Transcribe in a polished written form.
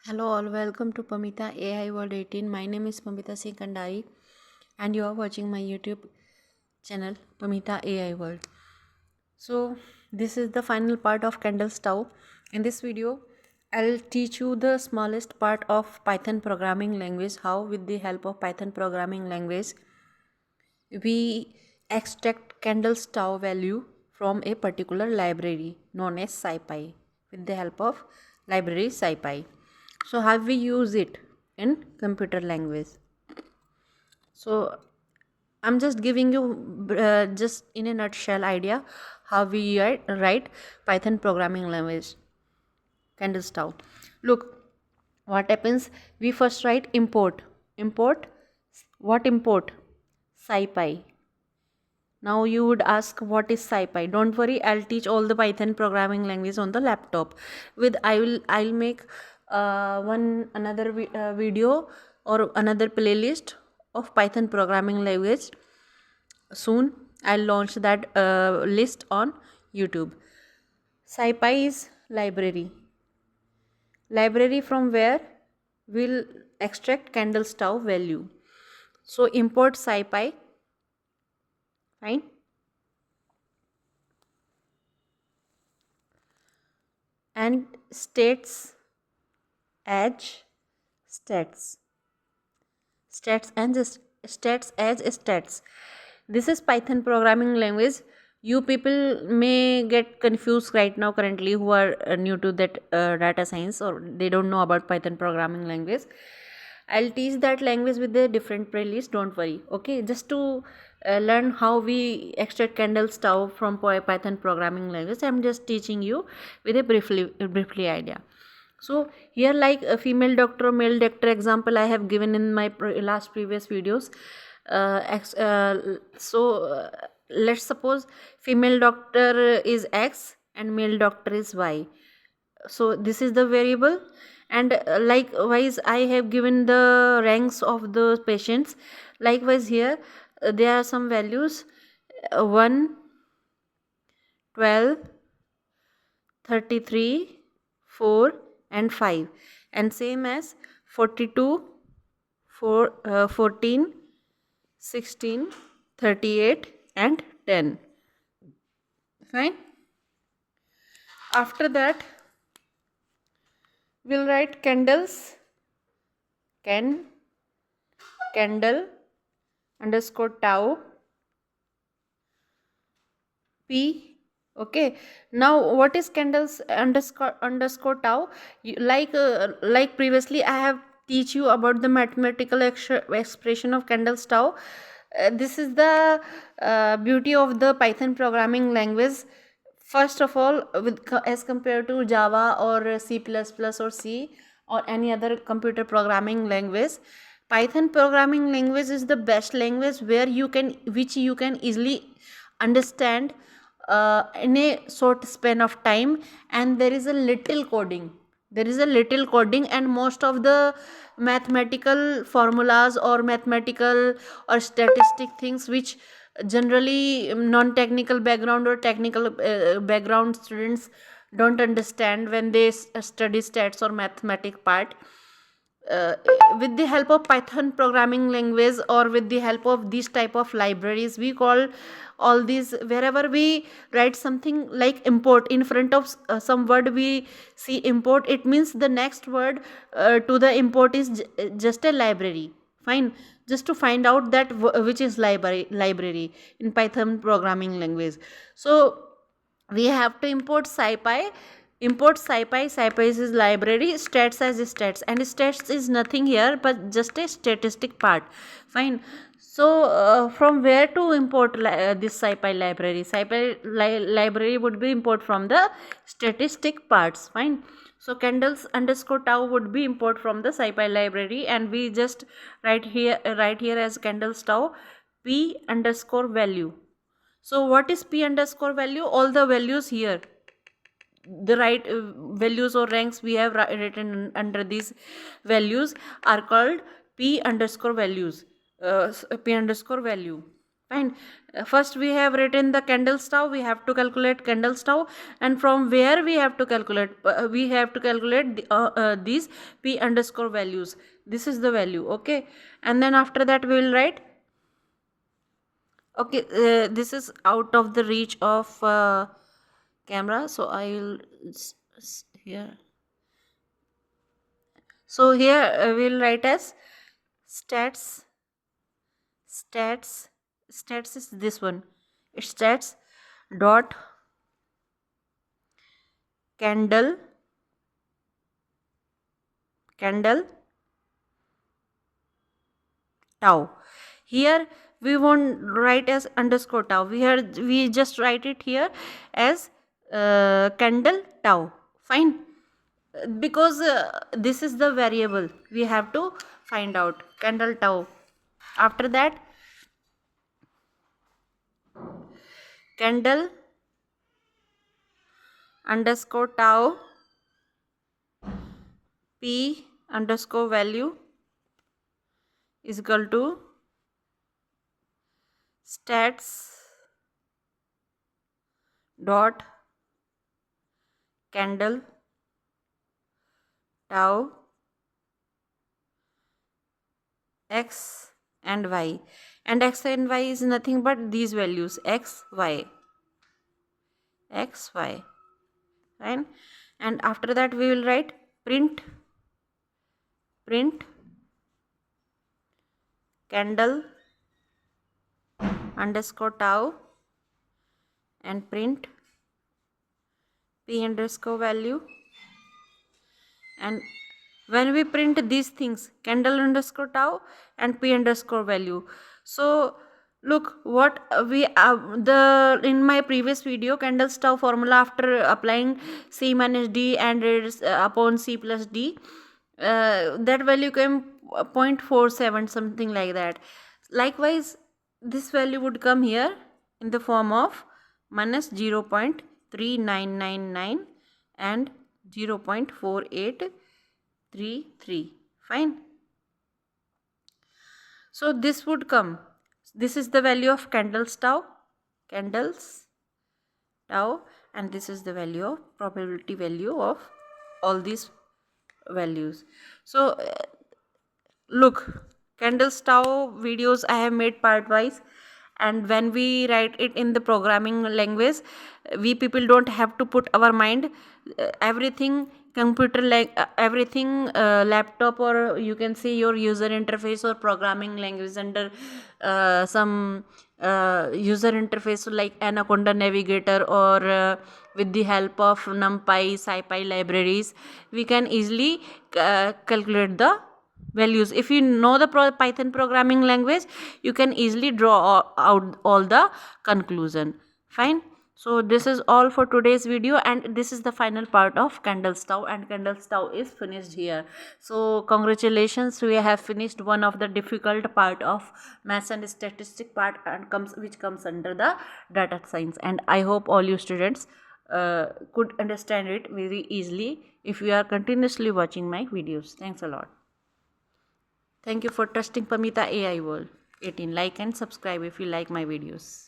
Hello all, welcome to Pamita AI World 18. My name is Pamita Singh Kandari and you are watching my YouTube channel Pamita AI World. So this is the final part of Kendall Stove. In this video, I'll teach you the smallest part of Python programming language, how with the help of Python programming language we extract Kendall Stove value from a particular library known as SciPy with the help of library SciPy. So how we use it in computer language? So I'm just giving you just in a nutshell idea how we write Python programming language Kendall Stove. Look, what happens? We first write import. Import. What import? SciPy. Now you would ask what is SciPy. Don't worry, I'll teach all the Python programming language on the laptop. I'll make one another video or another playlist of Python programming language soon. I'll launch that list on YouTube. SciPy is library. Library from where we'll extract Kendall Stove value. So import SciPy. Fine. And states as stats stats as stats. This is Python programming language. You people may get confused right now currently who are new to that data science, or they don't know about Python programming language. I'll teach that language with a different playlist, don't worry. Okay, just to learn how we extract Kendall Stove from Python programming language, I'm just teaching you with a briefly idea. So here, like a female doctor, male doctor example I have given in my last previous videos. Let's suppose female doctor is X and male doctor is Y. So this is the variable, and likewise I have given the ranks of the patients. Likewise here there are some values 1, 12, 33, 4 and 5, and same as 42, 14, 16, 38 and 10. Fine. After that we'll write Kendall's Kendall underscore tau p. Okay, now what is Kendall's underscore tau? Like previously I have teach you about the mathematical expression of Kendall's tau. This is the beauty of the Python programming language. First of all, as compared to Java or C++ or C or any other computer programming language, Python programming language is the best language which you can easily understand in a short span of time, and there is a little coding. And most of the mathematical formulas or mathematical or statistic things which generally non-technical background or technical background students don't understand when they study stats or mathematic part, uh, with the help of Python programming language or with the help of these type of libraries, we call all these, wherever we write something like import in front of some word, we see import, it means the next word to the import is just a library. Fine. Just to find out that which is library in Python programming language. So we have to import SciPy. SciPy is library, stats as stats, and stats is nothing here but just a statistic part. Fine. So from where to import this SciPy library? Library would be import from the statistic parts. Fine. So Kendall's underscore tau would be import from the SciPy library, and we just write here as Kendall's tau p underscore value. So what is p underscore value? All the values here, the right values or ranks we have written under these values are called p underscore values, p underscore value. Fine. First we have written the Kendall's tau. We have to calculate Kendall's tau, and from where we have to calculate? We have to calculate these p underscore values. This is the value, okay. And then after that we will write. Okay, this is out of the reach of camera, so I will here. So here we'll write as stats. Stats is this one. It's stats dot Kendall tau. Here we won't write as underscore tau. We just write it here as Kendall tau. Fine. Because this is the variable we have to find out, Kendall tau. After that, Kendall underscore tau p underscore value is equal to stats dot Kendall tau x and y, and x and y is nothing but these values x y, fine. And after that we will write print Kendall underscore tau and print p underscore value. And when we print these things, Kendall underscore tau and p underscore value, so look what we in my previous video, Kendall's tau formula after applying c minus d and it's upon c plus d, that value came 0.47, something like that. Likewise, this value would come here in the form of minus 0.3999 and 0.4833. Fine. So this would come. This is the value of Kendall's tau, and this is the value of probability value of all these values. So look, Kendall's tau videos I have made part wise, and when we write it in the programming language, we people don't have to put our mind. Everything computer everything laptop, or you can say your user interface or programming language under some user interface like Anaconda Navigator, or with the help of NumPy, SciPy libraries, we can easily calculate the values. If you know the Python programming language, you can easily draw out all the conclusion. Fine. So this is all for today's video, and this is the final part of Kendall's tau, and Kendall's tau is finished here. So congratulations, we have finished one of the difficult part of maths and statistic part, and which comes under the data science, and I hope all you students could understand it very easily if you are continuously watching my videos. Thanks a lot. Thank you for trusting Pamita AI World 18. Like and subscribe if you like my videos.